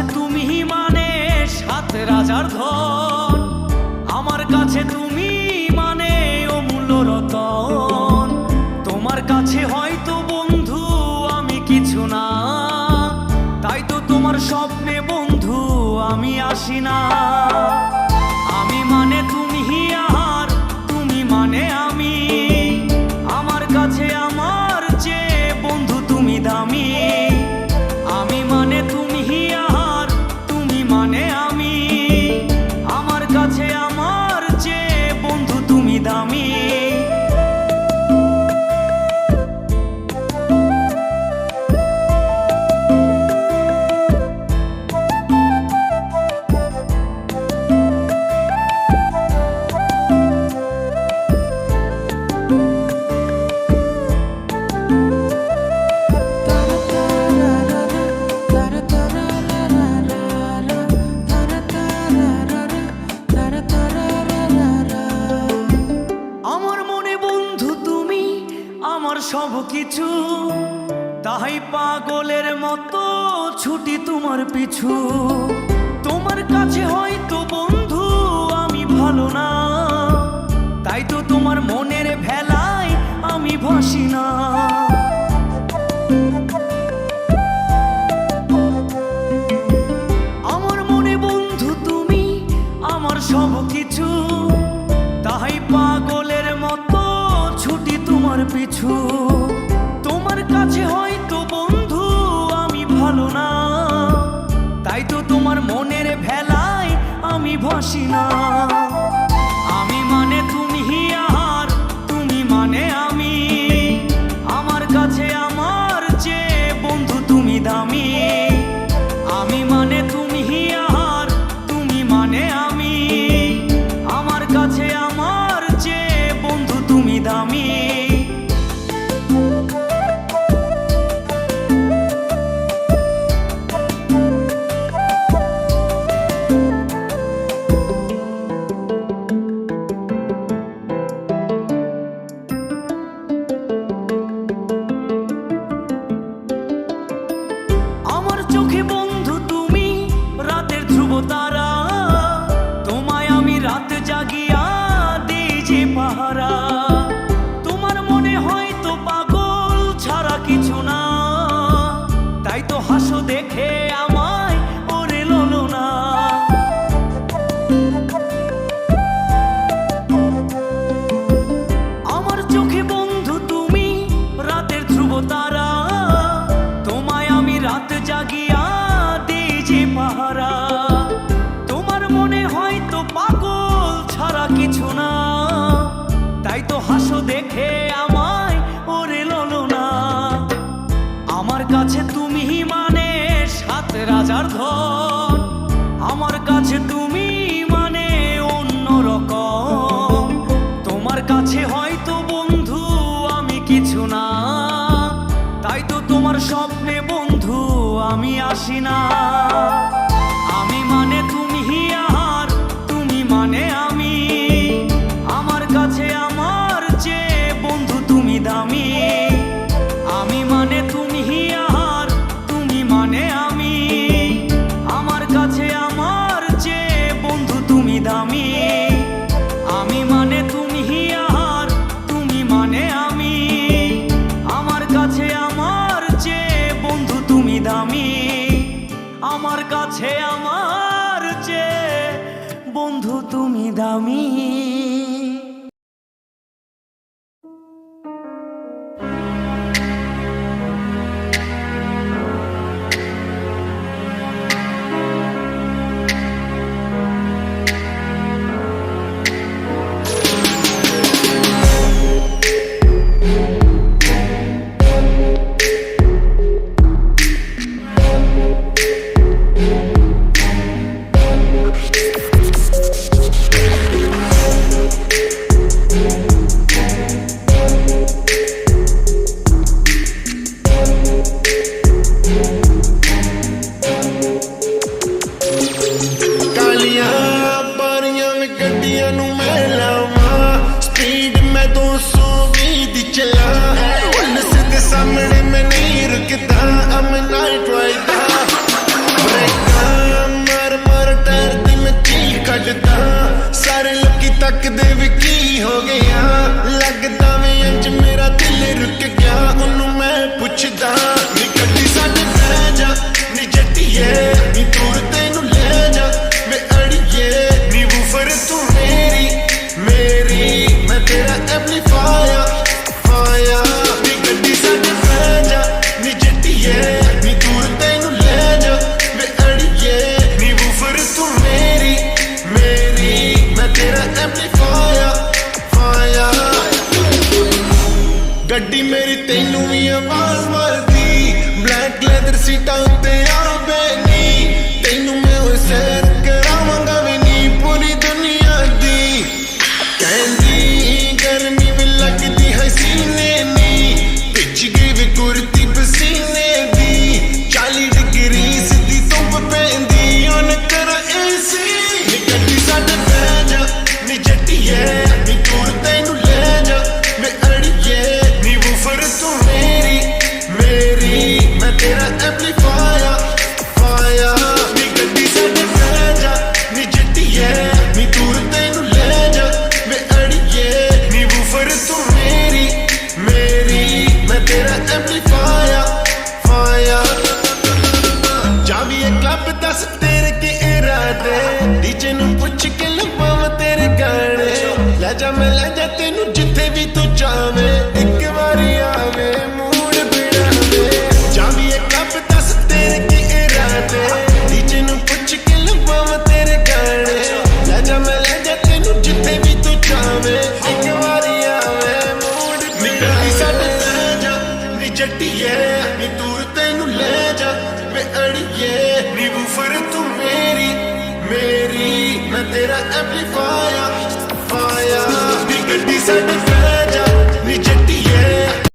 কাছে তুমি মানে সাত রাজার ধন, আমার কাছে তুমি মানে অমূল্য রতন। তোমার কাছে হয়তো বন্ধু আমি কিছু না, তাই তো তোমার স্বপ্নে বন্ধু আমি আসি না। আমি মানে তুমি আর তুমি মানে আমি, আমার কাছে আমার চেয়ে বন্ধু তুমি দামি। আমি মানে তুমি আর তুমি মানে আমি, আমার কাছে আমার চেয়ে বন্ধু তুমি দামি। সব কিছু তাই পাগলের মতো ছুটি তোমার পিছু। তোমার কাছে হয়তো বন্ধু আমি ভালো না, তাই তো তোমার মনের ভেলায় আমি ভাসি না। আমার মনে বন্ধু তুমি আমার সব কিছু, তাই পাগলের মতো ছুটি তোমার পিছু। তোমার কাছে হয়তো বন্ধু আমি ভালো না, তাই তো তোমার মনের ভেলায় আমি ভাসি না। আমি মানে তুমি আর তুমি মানে আমি, আমার কাছে আমার চেয়ে বন্ধু তুমি দামি। আমি মানে তুমি আর তুমি মানে আমি, আমার কাছে আমার চেয়ে বন্ধু তুমি দামি। আমার চোখে বন্ধু তুমি রাতের ধ্রুব তারা, তোমায় আমি রাত জাগিয়া দিই যে পাহারা। তোমার মনে হয়তো পাগল ছাড়া কিছু না, তাই তো হাসো দেখে আমায় ওরে ললো না। আমার চোখে বন্ধু তুমি রাতের ধ্রুব তারা, তোমায় আমি রাত জাগিয়া দিই যে পাহারা। তোমার মনে হয়তো পাগল ছাড়া কিছু না, তাই তো হাসো দেখে আমায় ওরে ললো না। আমার কাছে তুমি মানে সাত রাজার ধন, আমার কাছে তুমি মানে অন্য রকম। তোমার কাছে হয়তো বন্ধু আমি কিছু না, তাই তো তোমার স্বপ্নে বন্ধু আমি আসি না। আমি মানে তুমি আর তুমি মানে আমি, আমার কাছে আমার চেয়ে বন্ধু তুমি দামি। আমি মানে তুমি আর তুমি মানে আমি, আমার কাছে আমার চেয়ে বন্ধু তুমি দামি। আমি মানে তুমি আর তুমি মানে আমি, আমার কাছে আমার চেয়ে বন্ধু তুমি দামি। আমার কাছে আমার চেয়ে বন্ধু তুমি দামি। ਗੱਡੀ ਮੇਰੀ ਤੈਨੂੰ ਵੀ ਆਵਾਜ਼ ਮਾਰਦੀ ਬਲੈਕ ਲੈਦਰ ਸੀਟਾਂ ਉੱਤੇ ਆਵੇਗੀ ਤੈਨੂੰ ਮੈਂ ਉਹ ਸੈਰ ਕਰਾਵਾਂਗਾ ਵੀ ਨੀ ਪੂਰੀ ਦੁਨੀਆ ਦੀ ਕਹਿੰਦੀ ਗਰਮੀ ਵੀ ਲੱਗਦੀ ਹੈ ਸੀਨੇ ਨੀ ਭਿੱਜ ਗਈ ਵੀ ਕੁਰਤੀ ਪਸੀਨੇ ਦੀ 40 ਡਿਗਰੀ ਸਿੱਧੀ ਧੁੱਪ ਪੈਂਦੀ ਉਹਨ ਕਰ ਏਸੀ ਨੀ ਗੱਡੀ ਸਾਡੇ ਬਹਿ ਜਾ ਨੀ ਜੱਟੀਏ ਨੀ ਦੂਰ ਤੈਨੂੰ ਲੈ ਜਾ ਮੈਂ ਅੜੀਏ ਨੀ ਵੂਫਰ ਤੂੰ ਮੇਰੀ ਮੈਂ ਤੇਰਾ ਐਂਪਲੀਫਾਇਰ ਫਾਇਰ ਨੀ ਗੱਡੀ ਸਾਡੇ ਬਹਿ ਜਾ ਨੀ ਜੱਟੀਏ ਨੀ ਦੂਰ ਤੈਨੂੰ ਲੈ ਜਾ ਮੈਂ ਅੜੀਏ ਨੀ ਵੂਫਰ ਤੂੰ ਮੇਰੀ ਮੈਂ ਤੇਰਾ ਐਂਪਲੀਫਾਇਰ ਫਾਇਰ ਜਾਵੀਏ ਕਲੱਬ ਦੱਸ ਤੇਰੇ ਕੀ ਇਰਾਦੇ ਡੀਜੇ ਨੂੰ ਪੁੱਛ ਕੇ ਲੰਬਾਵਾਂ ਤੇਰੇ ਗਾਣੇ ਲੈ ਜਾ ਮੈਂ ਲੈ ਜਾ ਤੈਨੂੰ ਜਿੱਥੇ ਵੀ ਤੂੰ ਜਾਵੇਂ ਇੱਕ ਵਾਰੀ ਆਵੇ ਮੂਡ ਬਿੜਾਵੇ ਜਾਵੀਏ ਕਲੱਬ ਦੱਸ ਤੇਰੇ ਕੀ ਇਰਾਦੇ ਡੀਜੇ ਨੂੰ ਪੁੱਛ ਕੇ ਲੰਬਾਵਾਂ ਤੇਰੇ ਗਾਣੇ ਲੈ ਜਾ ਮੈਂ ਲੈ ਜਾ ਤੈਨੂੰ ਜਿੱਥੇ ਵੀ ਤੂੰ ਜਾਵੇਂ ਇੱਕ ਵਾਰੀ ਆਵੇ ਮੂਡ ਬਿੜਾਵੇ ਸਾਡੇ ਲੈ ਜਾ ਨੀ ਜੱਟੀਏ ਨੀ ਦੂਰ ਤੈਨੂੰ ਲੈ ਜਾ ਮੈਂ ਅੜੀਏ ਨੀ ਵੂਫਰ ਤੂੰ ਮੇਰੀ ਮੈਂ ਤੇਰਾ ਐਂਪਲੀਫਾਇਰ ਫਾਇਰ ਨੀ ਗੱਡੀ ਸਾਡੇ ਬਹਿ ਜਾ